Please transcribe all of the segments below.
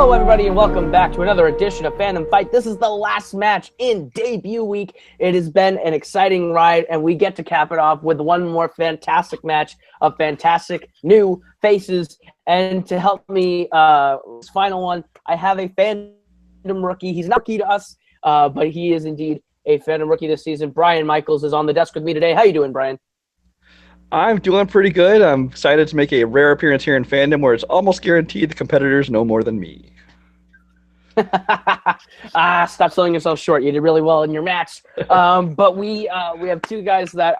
Hello, everybody, and welcome back to another edition of Fandom Fight. This is the last match in debut week. It has been an exciting ride, and we get to cap it off with one more fantastic match of fantastic new faces. And to help me, this final one, I have a Fandom rookie. He's not rookie to us, but he is indeed a Fandom rookie this season. Brian Michaels is on the desk with me today. How you doing, Brian? I'm doing pretty good. I'm excited to make a rare appearance here in Fandom where it's almost guaranteed the competitors know more than me. Stop selling yourself short. You did really well in your match. But we have two guys that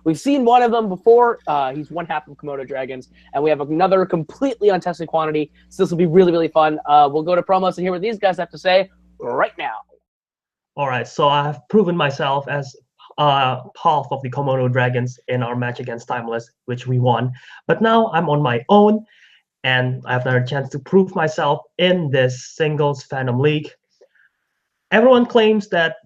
we've seen one of them before. He's one half of Komodo Dragons, and we have another completely untested quantity. So this will be really, really fun. We'll go to promos and hear what these guys have to say right now. All right, so I have proven myself as half of the Komodo Dragons in our match against Timeless, which we won. But now I'm on my own, and I have another chance to prove myself in this singles Fandom league. Everyone claims that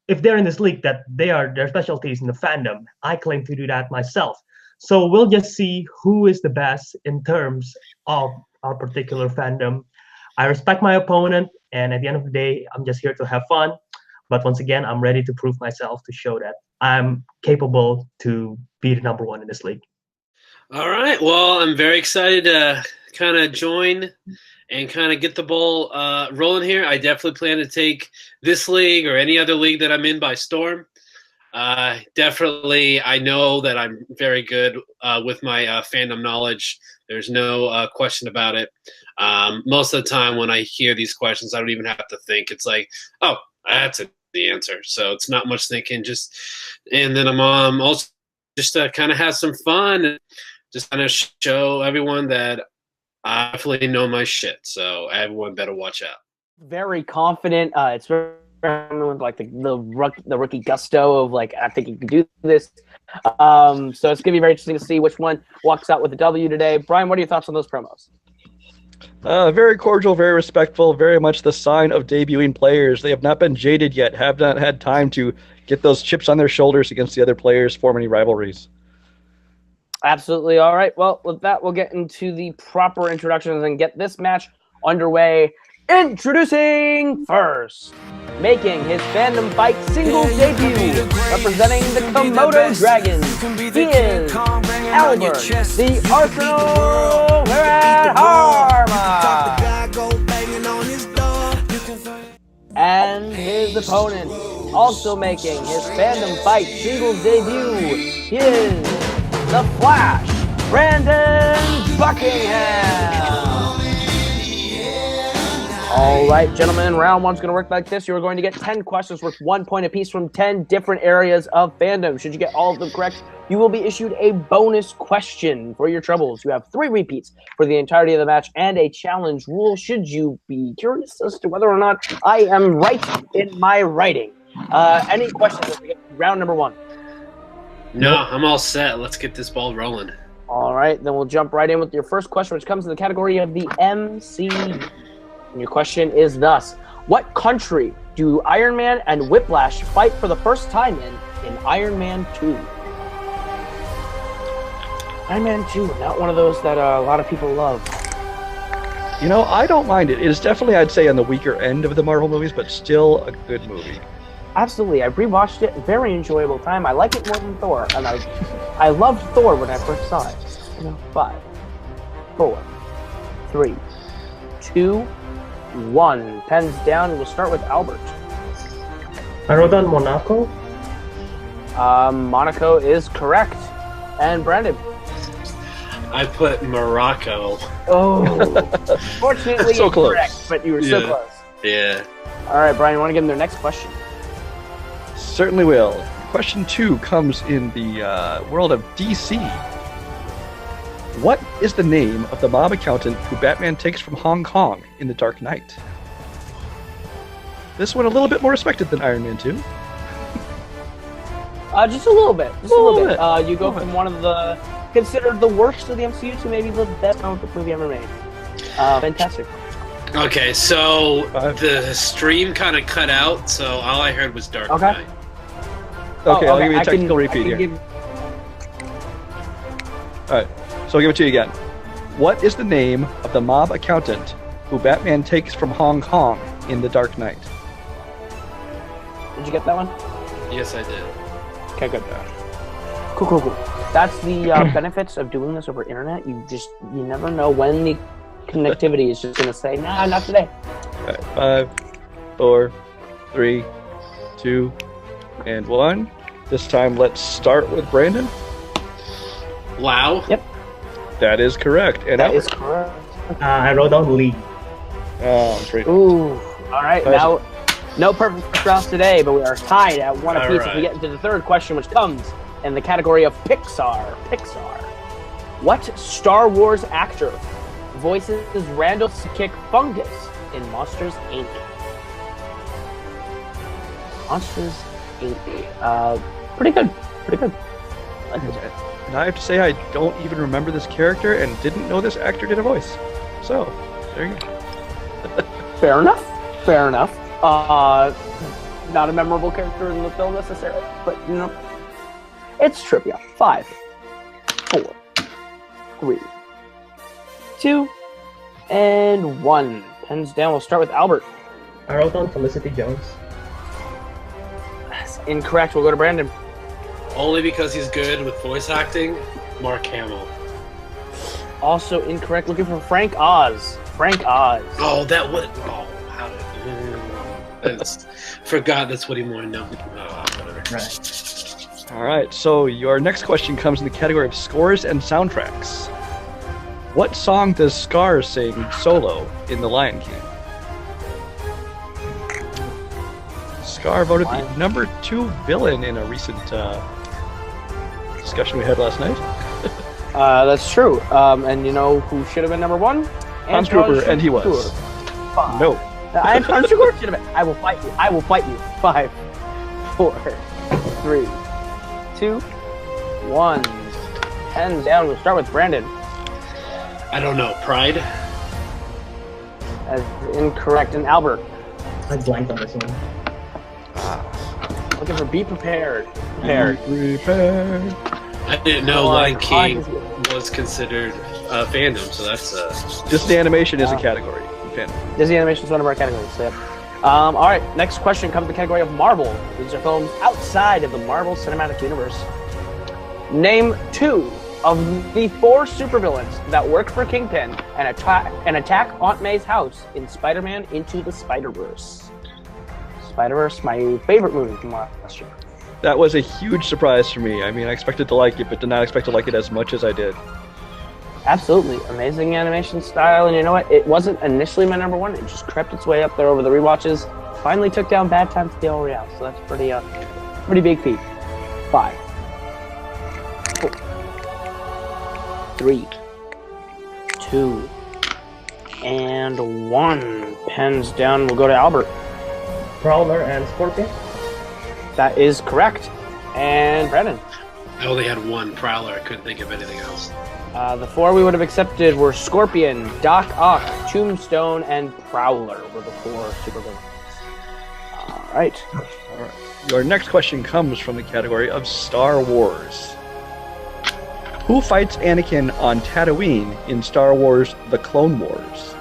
if they're in this league, that their specialties in the fandom. I claim to do that myself. So we'll just see who is the best in terms of our particular fandom. I respect my opponent, and at the end of the day, I'm just here to have fun. But once again, I'm ready to prove myself to show that I'm capable to be the number one in this league. All right. Well, I'm very excited to kind of join and kind of get the ball rolling here. I definitely plan to take this league or any other league that I'm in by storm. Definitely, I know that I'm very good with my fandom knowledge. There's no question about it. Most of the time when I hear these questions, I don't even have to think. It's like, oh, that's the answer. So it's not much thinking. And then I'm also just to kind of have some fun and just kind of show everyone that I definitely know my shit. So everyone better watch out. Very confident. It's very with like the rookie gusto of like, I think you can do this. So it's gonna be very interesting to see which one walks out with a W today. Brian, what are your thoughts on those promos? Very cordial, very respectful, very much the sign of debuting players. They have not been jaded yet, have not had time to get those chips on their shoulders against the other players, form any rivalries. Absolutely. All right. Well, with that, we'll get into the proper introductions and get this match underway. Introducing first, making his Fandom Fight singles debut, representing the Komodo Dragons, he is Albert, the Arsenal Wiradharma. And his opponent, also making his Fandom Fight singles debut, he is the Flash, Brandon Buckingham. All right, gentlemen, round one's going to work like this. You're going to get 10 questions worth 1 point apiece from 10 different areas of fandom. Should you get all of them correct, you will be issued a bonus question for your troubles. You have 3 repeats for the entirety of the match and a challenge rule should you be curious as to whether or not I am right in my writing. Any questions as we get to round number 1? No, I'm all set. Let's get this ball rolling. All right, then we'll jump right in with your first question, which comes in the category of the MCU. And your question is thus: what country do Iron Man and Whiplash fight for the first time in Iron Man 2? Iron Man 2, not one of those that a lot of people love. You know, I don't mind it. It is definitely, I'd say, on the weaker end of the Marvel movies, but still a good movie. Absolutely. I rewatched it. Very enjoyable time. I like it more than Thor. And I loved Thor when I first saw it. 5, 4, 3, 2, 1. Pens down, and we'll start with Albert. I wrote down Monaco. Monaco is correct. And Brandon? I put Morocco. Oh. Fortunately, so close. Correct, but you were so close. Yeah. All right, Brian, you want to give them their next question? Certainly will. Question 2 comes in the world of DC. What is the name of the mob accountant who Batman takes from Hong Kong in The Dark Knight? This one a little bit more respected than Iron Man 2. Just a little bit. Just a little bit. You go Little from one of the considered the worst of the MCU to maybe the best comic movie ever made. Fantastic. Okay, so the stream kind of cut out, so all I heard was Dark Knight. Okay, I'll give you a technical repeat here. Alright, so I'll give it to you again. What is the name of the mob accountant who Batman takes from Hong Kong in The Dark Knight? Did you get that one? Yes, I did. Okay, good. Cool. That's the benefits of doing this over internet. You never know when the connectivity is just going to say, nah, not today. All right, 5, 4, 3, 2, and 1. This time, let's start with Brandon. Lau? Yep. That is correct. And That Albert. is correct. I wrote down Lee. Oh, I'm great. Ooh. All right. Nice. Now, no perfect rounds today, but we are tied at one apiece All if we right. get into the third question, which comes in the category of Pixar. What Star Wars actor voices Randall Kick Fungus in Monsters, Inc.? Monsters, Inc. Pretty good. I like this. And I have to say, I don't even remember this character and didn't know this actor did a voice. So, there you go. Fair enough. Not a memorable character in the film necessarily, but it's trivia. 5, 4, 3, 2, and 1. Pens down. We'll start with Albert. I wrote down Felicity Jones. That's incorrect. We'll go to Brandon. Only because he's good with voice acting, Mark Hamill. Also incorrect. Looking for Frank Oz. Oh, that would. Oh, how did. Forgot that's what he wanted to know. Whatever. Right. All right, so your next question comes in the category of scores and soundtracks. What song does Scar sing solo in The Lion King? Scar voted the number 2 villain in a recent discussion we had last night. That's true. And you know who should have been number 1? Hans Gruber, and he was. No. Hans Gruber should have been. I will fight you. 5, 4, 3, 2, 1. Pens down. We'll start with Brandon. I don't know. Pride? As incorrect. And Albert. I blanked on this one. Looking for Be Prepared. Prepared. I didn't know Come on, Lion King Hans. was considered fandom, so that's Disney animation is a category in fandom. Disney animation is one of our categories. So, all right, next question comes in the category of Marvel. These are films outside of the Marvel Cinematic Universe. Name 2 of the 4 supervillains that work for Kingpin and attack Aunt May's house in Spider-Man Into the Spider-Verse. Spider-Verse, my favorite movie from last year. That was a huge surprise for me. I mean, I expected to like it, but did not expect to like it as much as I did. Absolutely. Amazing animation style. And you know what? It wasn't initially my number 1. It just crept its way up there over the rewatches. Finally took down Bad Times at the El Royale. So that's pretty big feat. 5, 4, 3, 2, and 1. Pens down. We'll go to Albert. Prowler and Scorpion. That is correct. And Brandon. I only had one Prowler. I couldn't think of anything else. The 4 we would have accepted were Scorpion, Doc Ock, Tombstone, and Prowler were the 4 supervillains. All right. Your next question comes from the category of Star Wars. Who fights Anakin on Tatooine in Star Wars The Clone Wars?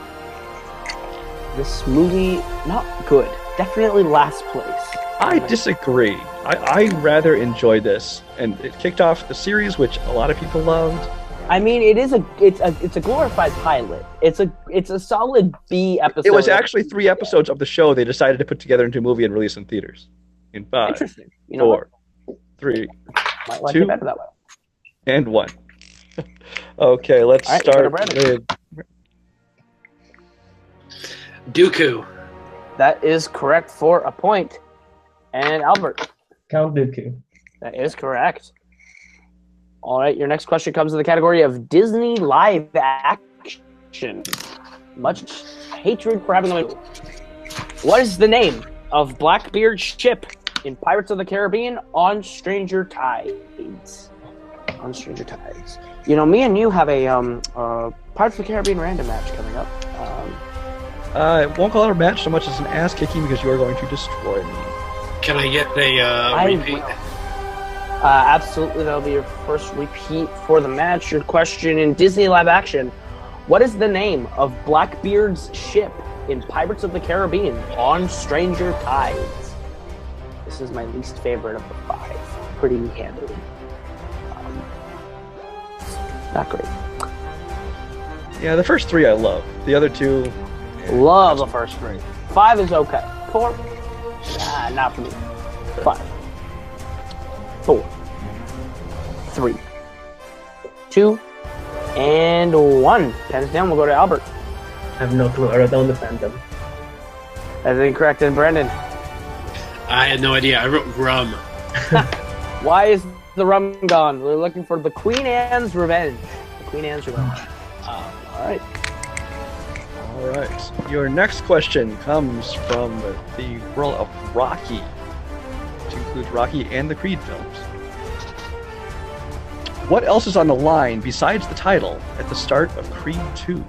This movie, not good. Definitely last place. I disagree. I rather enjoyed this, and it kicked off the series, which a lot of people loved. I mean, it's a glorified pilot. It's a solid B episode. It was actually 3 episodes of the show they decided to put together into a movie and release in theaters. In 5, interesting. You know 4, 3, might like 2, it better that way. and 1. Okay, let's All right, start go to Brandon. with... Dooku. That is correct for a point. And Albert. Count Dooku. That is correct. All right, your next question comes in the category of Disney live action. Much hatred for having them. What is the name of Blackbeard's ship in Pirates of the Caribbean on Stranger Tides? On Stranger Tides. You know, me and you have a Pirates of the Caribbean random match coming up. I won't call it a match so much as an ass-kicking because you are going to destroy me. Can I get a repeat? Absolutely, that'll be your first repeat for the match. Your question in Disney live action. What is the name of Blackbeard's ship in Pirates of the Caribbean on Stranger Tides? This is my least favorite of the 5, pretty handily. Not great. Yeah, the first 3 I love. The other 2... Love the first 3. 5 is okay. 4? Not for me. 5. 4. 3. 2. And 1. Pens down, we'll go to Albert. I have no clue. I wrote down the Fandom. That's incorrect. And Brandon? I had no idea. I wrote rum. Why is the rum gone? We're looking for the Queen Anne's Revenge. The Queen Anne's Revenge. Alright. Alright. Your next question comes from the world of Rocky, which includes Rocky and the Creed films. What else is on the line besides the title at the start of Creed 2?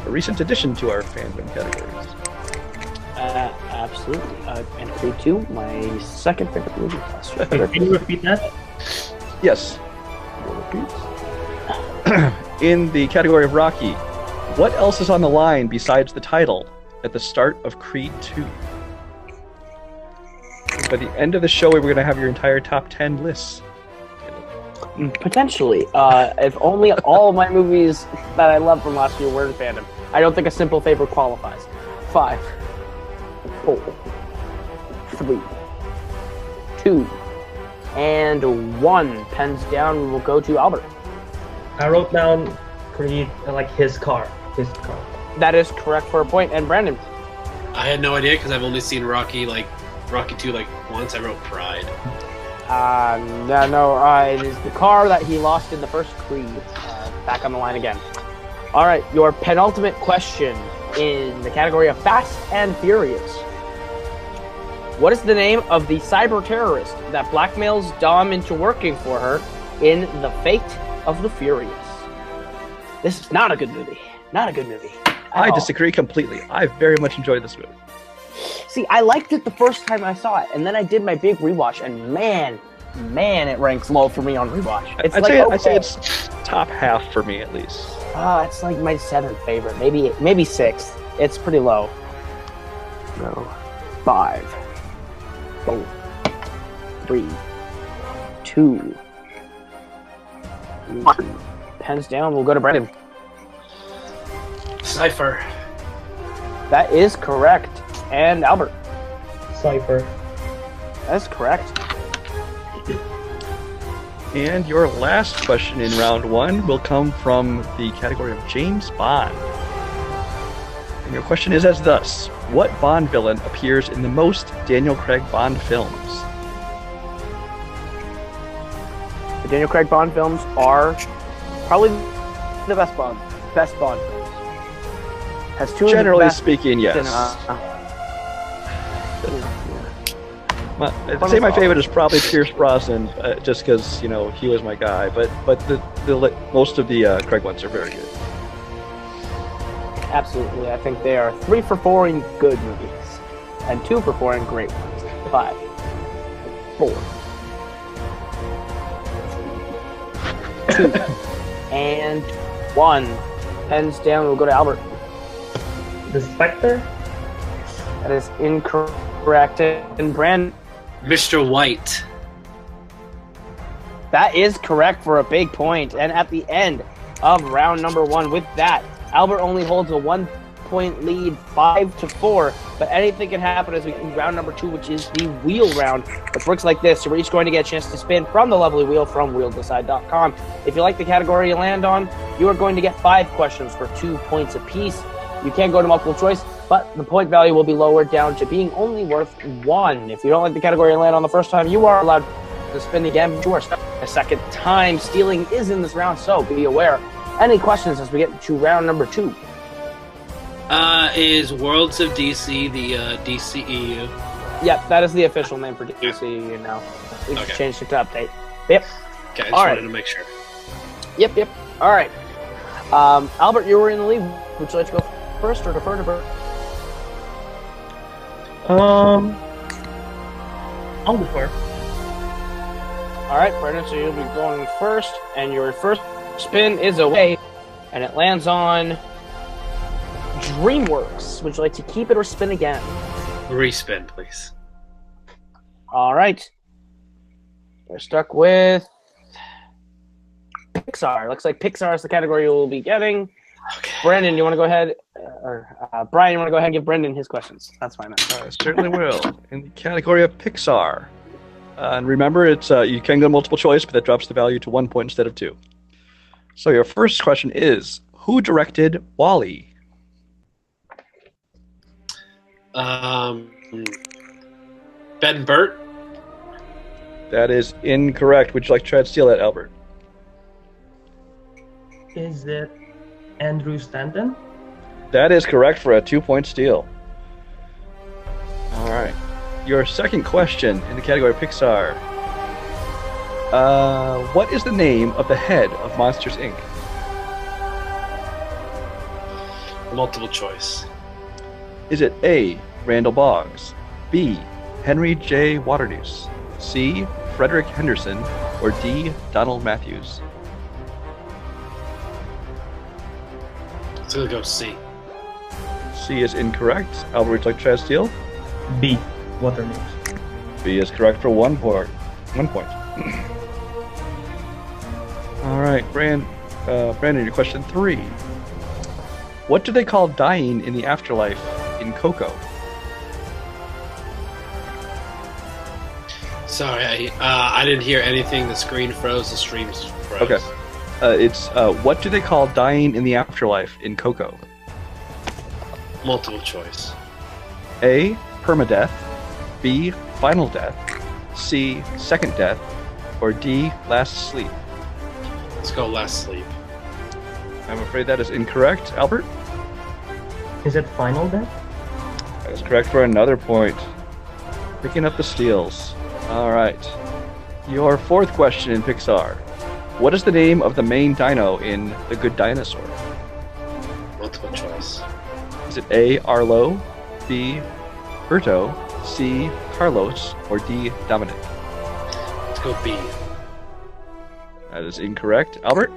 A recent addition to our fandom categories. Absolutely. And Creed 2, my second favorite movie. Can you repeat that? Yes. In the category of Rocky, what else is on the line besides the title at the start of Creed 2? By the end of the show, we're going to have your entire top 10 lists. Potentially. If only all of my movies that I love from last year were in fandom. I don't think a simple favorite qualifies. 5, 4, 3, 2, and 1. Pens down. We will go to Albert. I wrote down Creed, like his car. His car. That is correct for a point. And Brandon? I had no idea because I've only seen Rocky 2 once. I wrote Pride. No. It is the car that he lost in the first Creed. Back on the line again. All right, your penultimate question in the category of Fast and Furious. What is the name of the cyber terrorist that blackmails Dom into working for her in The Fate of the Furious? This is not a good movie. Not a good movie. I disagree completely. I very much enjoyed this movie. See, I liked it the first time I saw it, and then I did my big rewatch, and man, it ranks low for me on rewatch. I'd say it's top half for me at least. It's like my 7th favorite, maybe 6th. It's pretty low. No, 5, 4, 3, 2, 1. Pens down. We'll go to Brandon. Cypher. That is correct. And Albert. Cypher. That's correct. And your last question in round 1 will come from the category of James Bond. And your question is as thus: what Bond villain appears in the most Daniel Craig Bond films? The Daniel Craig Bond films are probably the best Bond films. Has 2 Generally of the best speaking, yes. I'd say my favorite is probably Pierce Brosnan, just because he was my guy. But the most of the Craig ones are very good. Absolutely, I think they are 3 for 4 in good movies, and 2 for 4 in great ones. 5, 4, 2, and 1. Pens down. We'll go to Albert. The Spectre? That is incorrect. And Brandon? Mr. White. That is correct for a big point. And at the end of round number 1, with that, Albert only holds a 1-point lead, 5-4. But anything can happen as we do round number 2, which is the wheel round, which works like this. You're each going to get a chance to spin from the lovely wheel from wheeldecide.com. If you like the category you land on, you are going to get 5 questions for 2 points apiece. You can go to multiple choice, but the point value will be lowered down to being only worth 1. If you don't like the category you land on the first time, you are allowed to spin again. You are stuck a second time. Stealing is in this round, so be aware. Any questions as we get to round number 2? Is Worlds of DC the DCEU? Yep, that is the official name for DCEU now. We just changed it to update. Yep. Okay, I just wanted to make sure. Yep. All right. Albert, you were in the lead. Would you like to go first or defer to Bert? I'll defer. All All right, Brendan, so you'll be going first, and your first spin is away, and it lands on DreamWorks. Would you like to keep it or spin again? Respin, please. All right. We're stuck with Pixar. Looks like Pixar is the category you'll be getting. Okay. Brendan, you want to go ahead, or Brian, you want to go ahead and give Brendan his questions? That's what I meant. I certainly will. In the category of Pixar. And remember, it's you can go multiple choice, but that drops the value to 1 point instead of 2. So your first question is, who directed WALL-E? Ben Burt. That is incorrect. Would you like to try to steal that, Albert? Is it Andrew Stanton? That is correct for a 2-point steal. All right. Your second question in the category of Pixar. What is the name of the head of Monsters, Inc.? Multiple choice. Is it A, Randall Boggs, B, Henry J. Waternoose, C, Frederick Henderson, or D, Donald Matthews? Let's go C. C is incorrect. Albert, would you like to try to steal? B. Waternoose. B is correct for 1 point. 1 point. All right, Brandon, your question 3. What do they call dying in the afterlife in Coco? Sorry, I didn't hear anything. The screen froze. The stream froze. Okay. It's what do they call dying in the afterlife in Coco? Multiple choice. A, permadeath, B, final death, C, second death, or D, last sleep? Let's go last sleep. I'm afraid that is incorrect. Albert? Is it Final Death? That is correct for another point. Picking up the steals. All right. Your fourth question in Pixar. What is the name of the main dino in The Good Dinosaur? Multiple choice. Is it A, Arlo, B, Berto, C, Carlos, or D, Dominic? Let's go B. That is incorrect. Albert?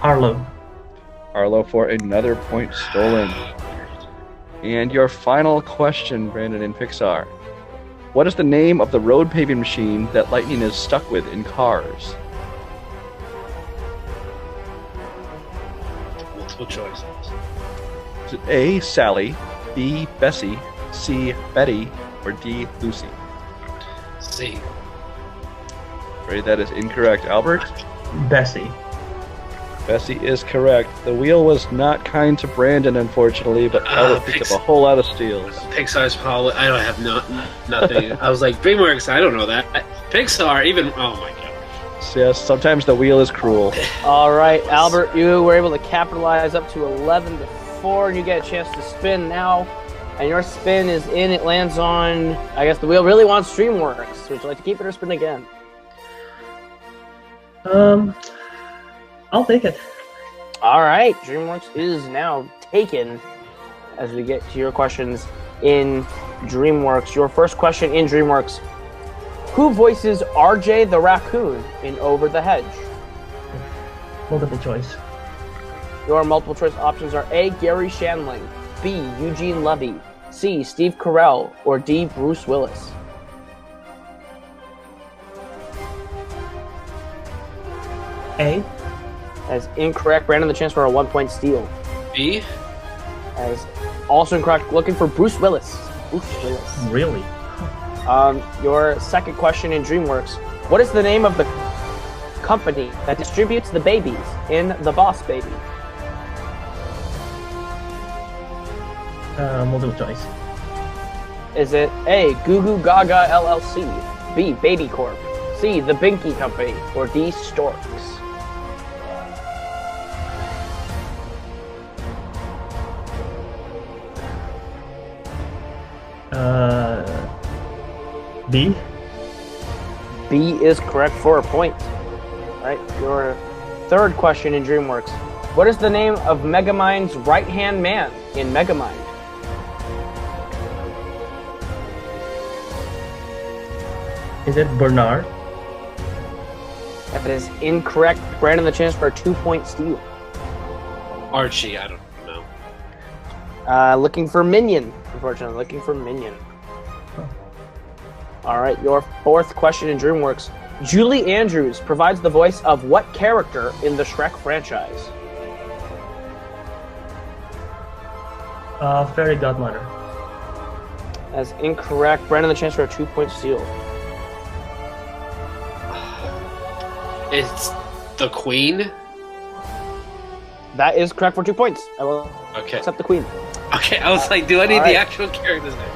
Arlo. Arlo for another point stolen. And your final question, Brandon, in Pixar. What is the name of the road paving machine that Lightning is stuck with in Cars? Multiple choices. Is it A, Sally, B, Bessie, C, Betty, or D, Lucy? C. Afraid that is incorrect. Albert? Bessie. Bessie is correct. The wheel was not kind to Brandon, unfortunately, but Albert picked up a whole lot of steals. Pixar's probably. I don't have nothing. I was like DreamWorks. I don't know that. Pixar. Even. Oh my god. Yes, sometimes the wheel is cruel. All right, Albert, you were able to capitalize up to 11-4, and you get a chance to spin now. And your spin is in. It lands on. I guess the wheel really wants DreamWorks. Would you like to keep it or spin again? I'll take it. All right, DreamWorks is now taken. As we get to your questions in DreamWorks, your first question in DreamWorks: who voices RJ the raccoon in Over the Hedge? Multiple choice. Your multiple choice options are A, Gary Shandling, B, Eugene Levy, C, Steve Carell, or D, Bruce Willis. A. As incorrect. Brandon, the chance for a 1-point steal. B. As also incorrect. Looking for Bruce Willis. Bruce Willis. Really? Your second question in DreamWorks: what is the name of the company that distributes the babies in The Boss Baby? Multiple choice. Is it A, Goo Goo Gaga LLC, B, Baby Corp, C, The Binky Company, or D, Storks? B. B is correct for a point. All right, your third question in DreamWorks: what is the name of Megamind's right-hand man in Megamind? Is it Bernard? That is incorrect. Brandon, the chance for a 2-point steal. Archie, I don't know. Looking for Minion, unfortunately. Looking for Minion. All right, your fourth question in DreamWorks. Julie Andrews provides the voice of what character in the Shrek franchise? Fairy Godmother. That's incorrect. Brandon, the chance for a 2-point steal. It's the Queen. That is correct for 2 points. I will accept the Queen. Okay, I was like, do I need the actual character's name?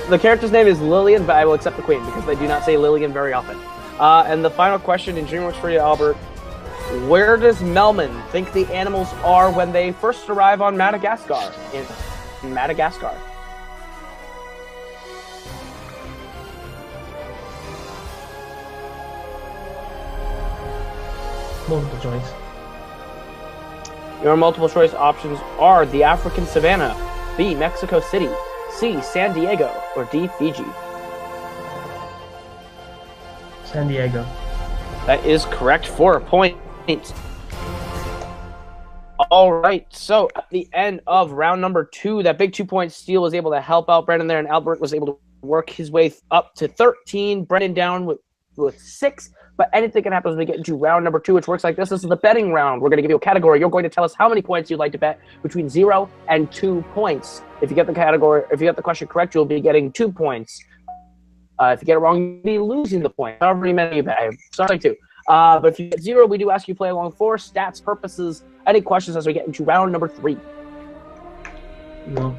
The character's name is Lillian, but I will accept the Queen because they do not say Lillian very often. And the final question in DreamWorks for you, Albert. Where does Melman think the animals are when they first arrive on Madagascar? In Madagascar. Multiple choice. Your multiple choice options are the African Savannah, B, Mexico City, C, San Diego, or D, Fiji. San Diego. That is correct for a point. All right, so at the end of round number 2, that big 2-point steal was able to help out Brendan there, and Albert was able to work his way up to 13. Brendan down with 6, but anything can happen as we get into round number 2, which works like this. This is the betting round. We're going to give you a category. You're going to tell us how many points you'd like to bet between 0 and 2 points. If you get the question correct, you'll be getting 2 points. If you get it wrong, you'll be losing the point. However many you bet. Sorry, 2. But if you get 0, we do ask you to play along for stats purposes. Any questions as we get into round number 3? No.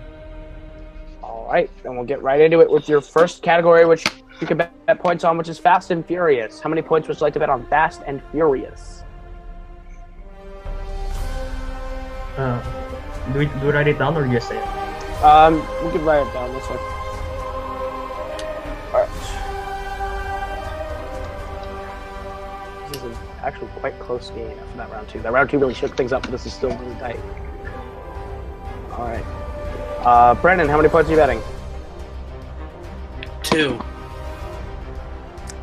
All right, then we'll get right into it with your first category, which you can bet points on, which is Fast and Furious. How many points would you like to bet on Fast and Furious? Do we write it down or just say it? We can write it down this one. All right. This is actually quite close game after that round 2. That round 2 really shook things up, but this is still really tight. All right. Brandon, how many points are you betting? 2.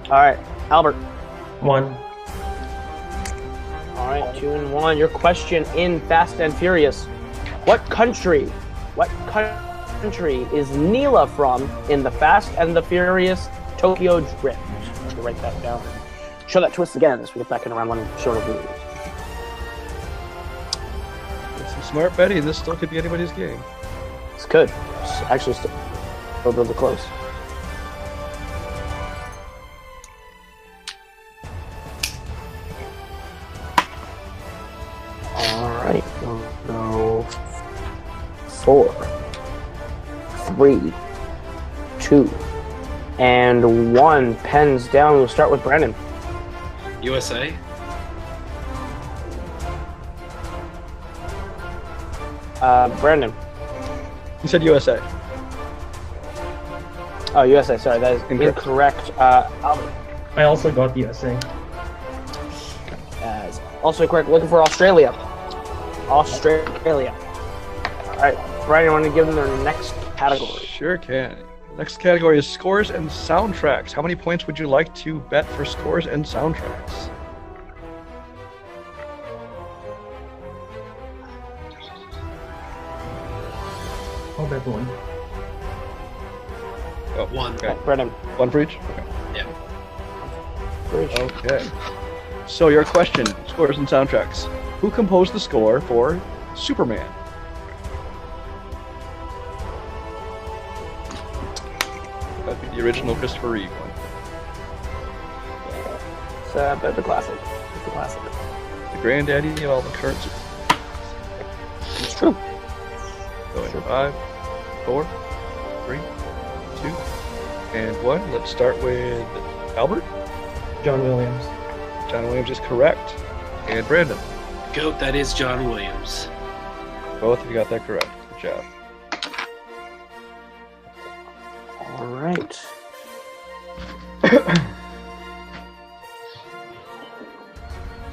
All right. Albert. 1. All right, 2 and 1. Your question in Fast and Furious. What country is Neela from in the Fast and the Furious Tokyo Drift? I'm going to write that down. Show that twist again as we get back in round 1 short of lose. With some smart betting, this still could be anybody's game. This could. It's actually still really close. Alright, we'll go 4, 3, 2, and 1. Pens down. We'll start with Brandon. USA. Brandon. You said USA. Oh, USA. Sorry, that is incorrect. Albert. I also got USA. Is also correct. Looking for Australia. Australia. All right, Brian, you want to give them their next category? Sure can. Next category is scores and soundtracks. How many points would you like to bet for scores and soundtracks? I'll bet 1. Oh, 1. Okay. Brennan. 1 for each? Okay. Yeah. Okay. So your question, scores and soundtracks. Who composed the score for Superman? That'd be the original Christopher Reeve one. It's the classic. It's the classic. The granddaddy of all the current Superman. It's true. Going 5, 4, 3, 2, and 1. Let's start with Albert. John Williams. John Williams is correct. And Brandon. Goat, that is John Williams. Both of you got that correct. Good job. All right.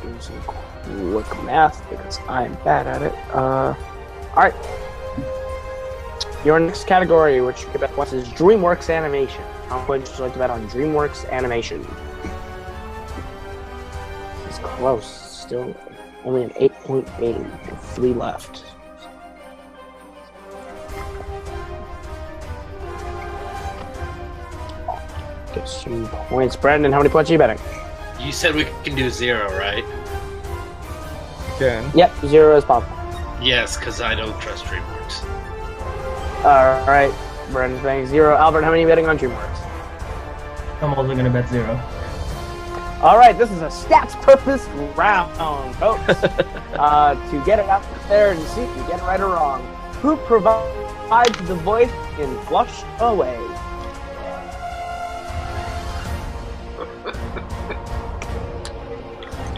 Do some quick math because I'm bad at it. All right. Your next category, which you can bet once, is DreamWorks Animation. How much would you like to bet on DreamWorks Animation? was close. Still only an 8-point game with 3 left. Get some points. Brandon, how many points are you betting? You said we can do 0, right? Again. Yep, 0 is possible. Yes, because I don't trust DreamWorks. All right, Brandon's betting 0. Albert, how many are you betting on DreamWorks? I'm also gonna bet 0. All right, this is a stats purpose round, folks. To get it out there and see if you get it right or wrong. Who provides the voice in Flushed Away?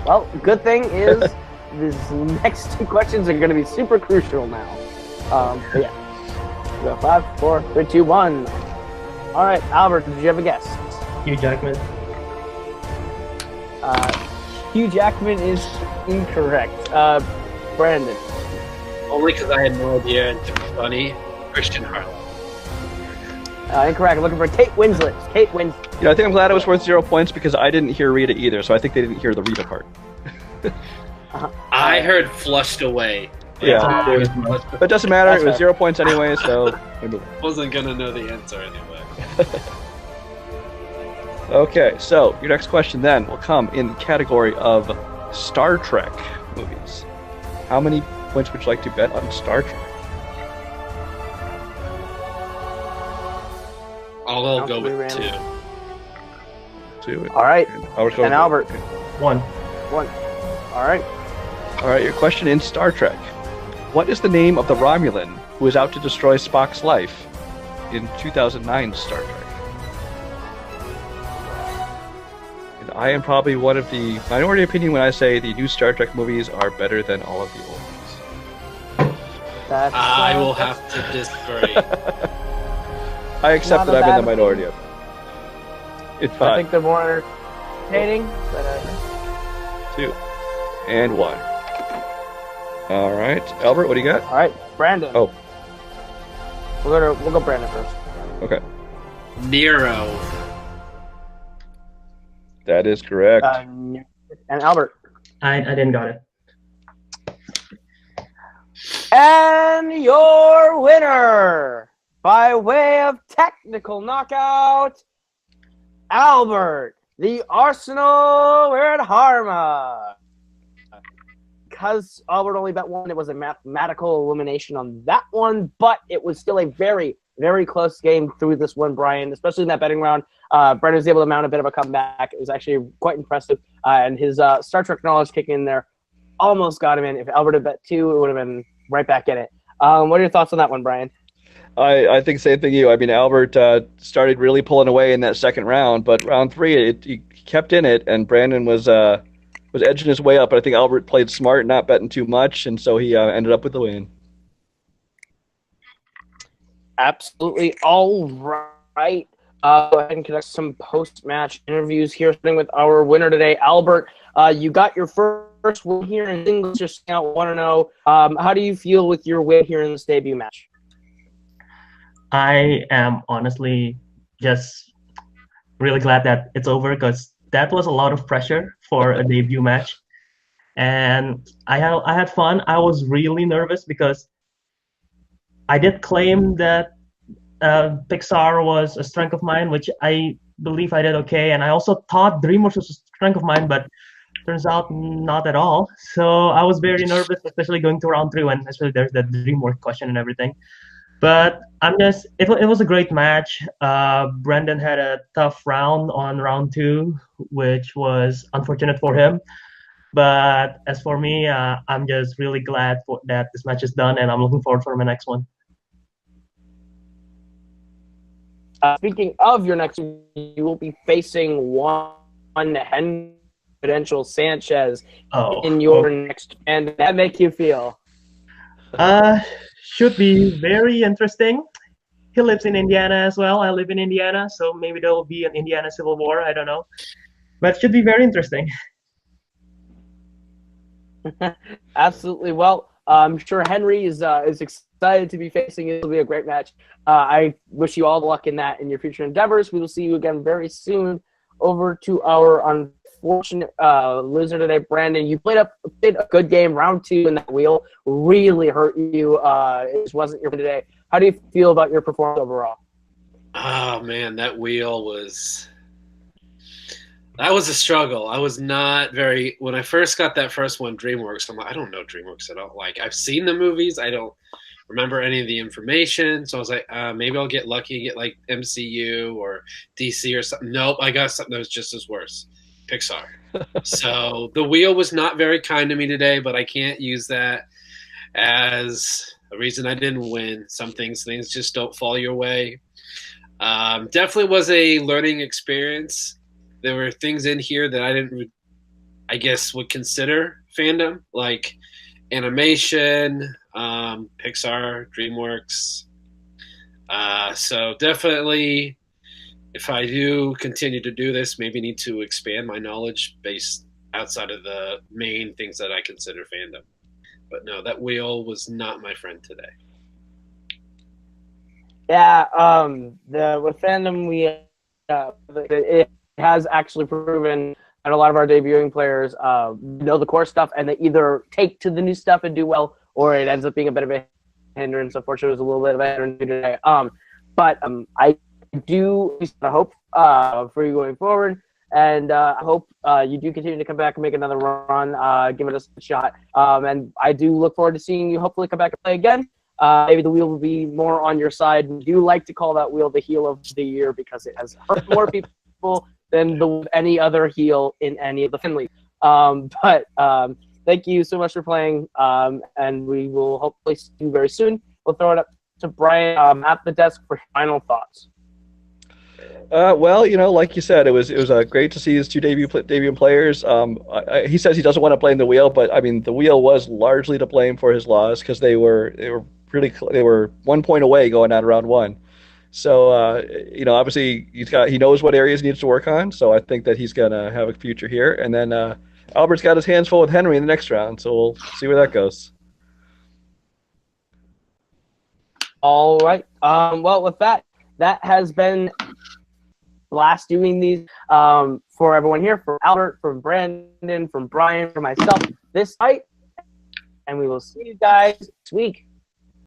Well, good thing is these next 2 questions are going to be super crucial now. But yeah. We go 5, 4, 3, 2, 1. All right, Albert, did you have a guess? Hugh Jackman. Hugh Jackman is incorrect. Brandon. Only because I had no idea, and to be funny, Christian Harlow. Incorrect. Looking for Kate Winslet. Kate Winslet. I think I'm glad it was worth 0 points because I didn't hear Rita either, so I think they didn't hear the Rita part. I heard Flushed Away. Yeah, but it doesn't matter. That's It was fair. 0 points anyway, so we move on. Wasn't gonna know the answer anyway. Okay, so your next question then will come in the category of Star Trek movies. How many points would you like to bet on Star Trek? I'll go with 2. 2. All right. And Albert. 1. 1. All right. All right, your question in Star Trek. What is the name of the Romulan who is out to destroy Spock's life in 2009 Star Trek? And I am probably one of the minority opinion when I say the new Star Trek movies are better than all of the old ones. That's, I will have to disagree. I accept Not that a I'm in bad the minority of it. In I 5, think they're more entertaining. But, 2, and 1. All right, Albert, what do you got? all right, Brandon. Oh. We'll go Brandon first. Okay, Nero. that is correct. And Albert. I didn't got it. And your winner, by way of technical knockout, Albert, the Arsenal Wiradharma. Because Albert only bet 1, it was a mathematical elimination on that one, but it was still a very, very close game through this one, Brian, especially in that betting round. Brendan was able to mount a bit of a comeback. It was actually quite impressive, and his Star Trek knowledge kicking in there almost got him in. If Albert had bet 2, it would have been right back in it. What are your thoughts on that one, Brian? I think same thing you. I mean, Albert started really pulling away in that second round, but round 3, he kept in it, and Brandon was edging his way up. But I think Albert played smart, not betting too much, and so he ended up with the win. Absolutely. All right. Go ahead and conduct some post-match interviews here, starting with our winner today, Albert. You got your first win here in singles, just out 1-0. How do you feel with your win here in this debut match? I am honestly just really glad that it's over because that was a lot of pressure for a debut match. And I had fun. I was really nervous because I did claim that Pixar was a strength of mine, which I believe I did okay. And I also thought DreamWorks was a strength of mine, but turns out not at all. So I was very nervous, especially going to round 3 when especially there's the DreamWorks question and everything. But it was a great match. Brendan had a tough round on round 2, which was unfortunate for him. But as for me, I'm just really glad that this match is done, and I'm looking forward for my next one. Speaking of your next, you will be facing one Henry Potential Sanchez in your next. And how that make you feel? Should be very interesting. He lives in Indiana as well. I live in Indiana, so maybe there will be an Indiana Civil War. I don't know, but it should be very interesting. Absolutely. Well, I'm sure Henry is excited to be facing it. It'll be a great match. I wish you all the luck in that in your future endeavors. We will see you again very soon. Over to our unfortunate loser today, Brandon. You played a good game. Round 2 in that wheel really hurt you. It just wasn't your today. How do you feel about your performance overall? Oh man, that wheel was a struggle. I was not very when I first got that first one, DreamWorks. I'm like, I don't know DreamWorks at all. Like I've seen the movies, I don't remember any of the information. So I was like, maybe I'll get lucky, get like MCU or DC or something. Nope, I got something that was just as worse, Pixar. So the wheel was not very kind to me today, but I can't use that as a reason I didn't win. Some things just don't fall your way. Definitely was a learning experience. There were things in here that I didn't, I guess, would consider fandom, like animation, Pixar, DreamWorks. So definitely, if I do continue to do this, maybe need to expand my knowledge based outside of the main things that I consider fandom. But no, that wheel was not my friend today. Yeah, with fandom, it has actually proven that a lot of our debuting players know the core stuff, and they either take to the new stuff and do well, or it ends up being a bit of a hindrance. Unfortunately, it was a little bit of a hindrance today. But I do hope for you going forward, and I hope you do continue to come back and make another run, give it a shot. And I do look forward to seeing you hopefully come back and play again. Maybe the wheel will be more on your side. We do like to call that wheel the heel of the year because it has hurt more people than any other heel in any of the friendlies. But thank you so much for playing, and we will hopefully see you very soon. We'll throw it up to Brian at the desk for final thoughts. Well, like you said, it was great to see his two debut players. He says he doesn't want to blame the wheel, but I mean the wheel was largely to blame for his loss because they were 1 point away going out of round 1. So obviously he knows what areas he needs to work on. So I think that he's gonna have a future here. And then Albert's got his hands full with Henry in the next round. So we'll see where that goes. All right. Well, with that has been blast doing these for everyone here, from Albert, from Brandon, from Brian, from myself this night, and we will see you guys next week.